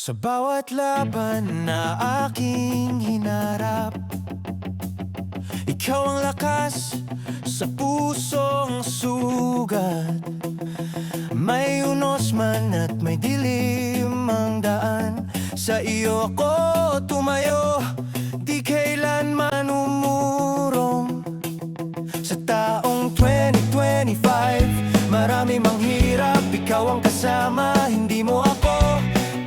Sa bawat laban na aking hinarap, ikaw ang lakas sa pusong sugat. May unos man at may dilim ang daan, sa iyo ako tumayo, di kailanman umurong. Sa taong 2025, marami mang hirap, ikaw ang kasama, hindi mo ako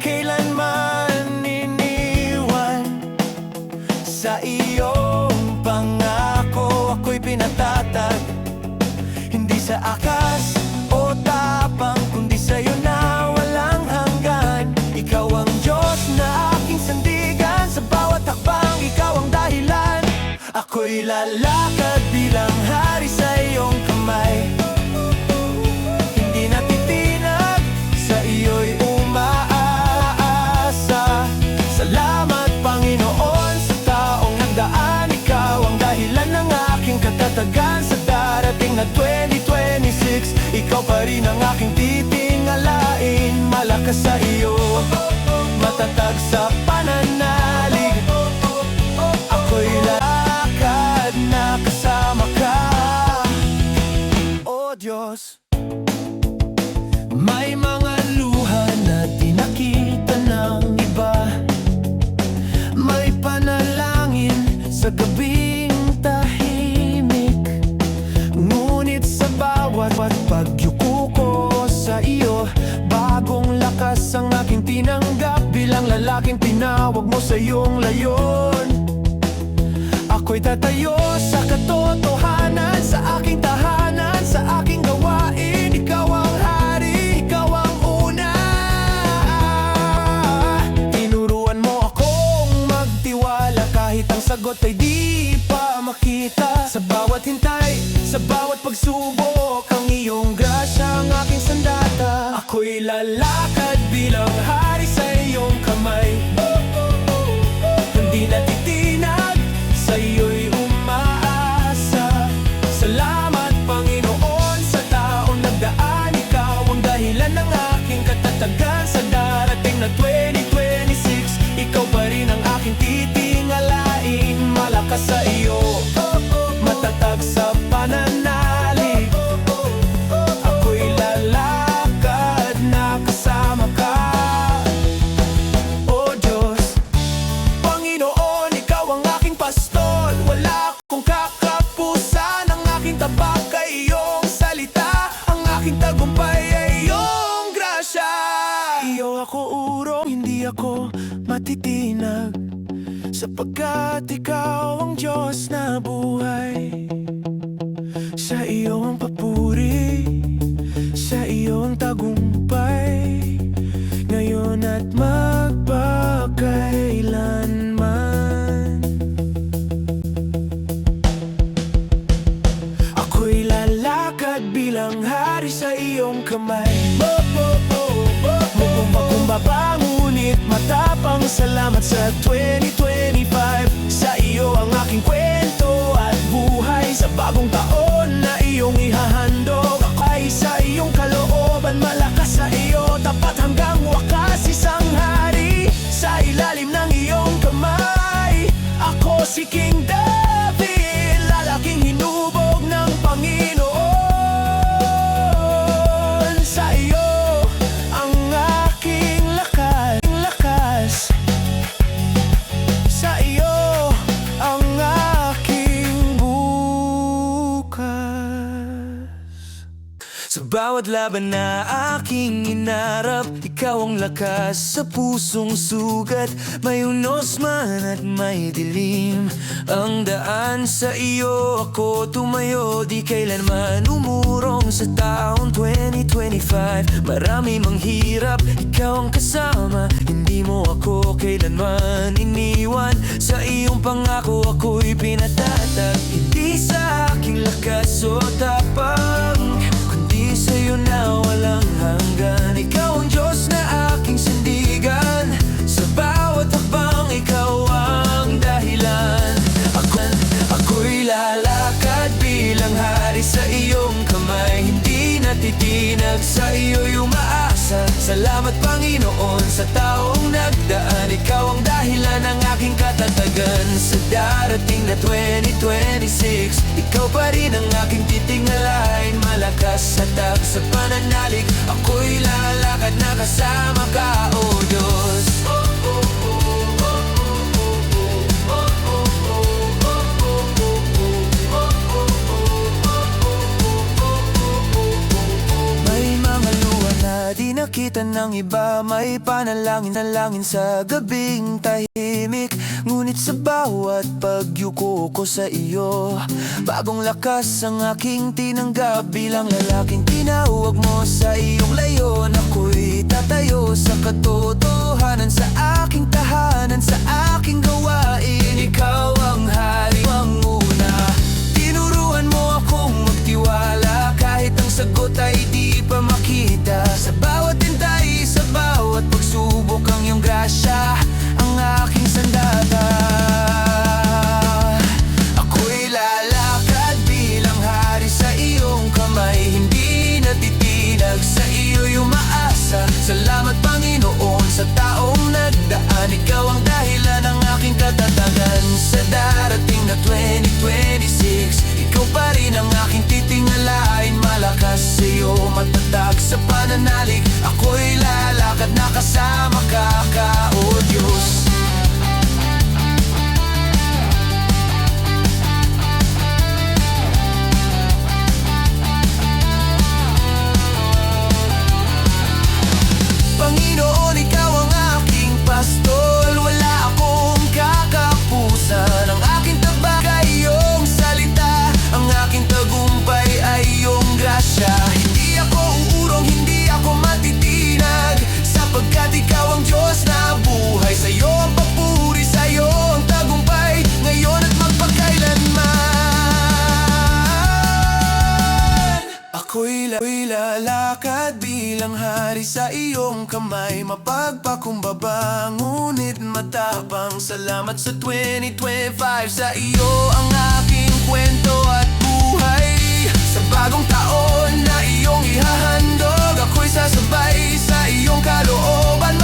kailanman iniwan. Sa iyong pangako ako'y pinatatag, hindi sa akas o tapang, kundi sa'yo na walang hanggan. Ikaw ang Diyos na aking sandigan, sa bawat hakbang ikaw ang dahilan. Ako'y lalakad bilang hari sa iyong kamay, hindi natitinag, sa iyo'y umaasa. Salamat Panginoon sa taong nagdaan, ikaw ang dahilan ng aking katatagan. Sa darating na 2026, ikaw pa rin ang aking titingalain. Malakas sa iyo, matatag sa pananalig, ako'y lakad na kasama ka, O Diyos. May mga luha na di nakita ng iba, may panalangin sa gabing tahimik, ngunit sa bawat pagyuko ko sa iyo, bagong lakas ang aking tinanggap. Bilang lalaking tinawag mo sa iyong layon, ako'y tatayo sa katotohanan, sa aking tahanan, sa aking gawain. Ikaw ang hari, ikaw ang una. Tinuruan mo akong magtiwala kahit ang sagot ay di pa makita. Sa bawat hintay, sa bawat pagsubok, ang iyong grasya ang aking sandata. Ako'y lalakad bilang hari sa iyong kamay, hindi natitinag, sa iyo'y umaasa. Salamat Panginoon sa taong nagdaan, ikaw ang dahilan ng aking katatagan. Sa darating na 2026, ikaw pa rin ang aking titingalain. Malakas sa iyo, matatag sa pananalig, ako'y lalakad na kasama ka, O Diyos. Panginoon, ikaw ang aking pastol, wala akong kakapusan. Ang aking tabak ay iyong salita, ang aking tagumpay ay iyong grasya. Iyo ako urong, hindi ako matitinag, sapagkat ikaw ang Diyos na buhay. Sa iyo ang papuri, sa iyo ang tagumpay, ngayon at magpakailanman. Ako'y lalakad bilang hari sa iyong kamay, kumbaba ngunit matapang. Salamat sa 2025, sa iyo ang aking kwento at buhay. Sa bagong taon na iyong ihahandog, ako'y sa iyong kalooban. Malakas sa iyo, tapat hanggang wakas, isang hari sa ilalim ng iyong kamay. Ako si King David, lalaking hinubog ng Panginoon. Sa iyo ang aking lakas, sa iyo ang aking bukas. Sa bawat laban na aking inarap, ikaw ang lakas sa pusong sugat. May unos man at may dilim ang daan, sa iyo ako tumayo, di kailanman umurong. Sa taong 2025, marami mang hirap, ikaw ang kasama, hindi mo ako kailanman iniwan. Sa iyong pangako ako'y pinatatag, hindi sa aking lakas o tapang, kundi sa'yo na walang hanggan. Ikaw ang Diyos na aking sandigan, sa bawat hakbang ikaw ang dahilan. Ako'y lalakad bilang hari sa iyong kamay, hindi natitinag, sa iyo'y umaasa. Salamat Panginoon sa taong nagdaan. Ikaw ang dahilan ng aking katatagan. Sa darating na 2026, ikaw pa rin ang aking titingalain. Malakas sa tag sa pananalig, ako'y lalakad na kasama ka, oh Diyos. Di nakita ng iba, may panalangin sa gabing tahimik. Ngunit sa bawat pagyuko ko sa iyo, bagong lakas ang aking tinanggap. Bilang lalaking tinawag mo sa iyong layon, ako'y tatayo sa katotohanan, sa aking tahanan, sa aking gawain. Ikaw ang hari, ang una. Tinuruan mo akong magtiwala kahit ang sagot ay di pa makita. Sa bawat hintay, sa bawat pagsubok, ang iyong grasya ang aking sandata. Ako'y lalakad bilang hari sa iyong kamay, hindi natitinag, sa iyo'y umaasa. Salamat Panginoon sa taong nagdaan, ikaw ang dahilan ng aking katatagan. Sa darating na 2026, ikaw pa rin ang aking titingalain. Malakas sa iyo, matatag sa pananalig, ako'y lalakad na kasama ka, oh Diyos. Panginoon, ikaw ang aking pastol, wala akong kakapusan. Ang aking tabak ay iyong salita, ang aking tagumpay ay iyong grasya. Hindi ako uurong, hindi ako matitinag, sapagkat ikaw ang Diyos na buhay. Sa iyo ang papuri, sa iyo ang tagumpay, ngayon at magpakailanman. Ako'y lalakad bilang hari sa iyong kamay, mapagpakumbaba ngunit matapang. Salamat sa 2025, sa iyo ang aking kwento at buhay. Sa bagong taon na iyong ihahandog, ako'y sasabay sa iyong kalooban.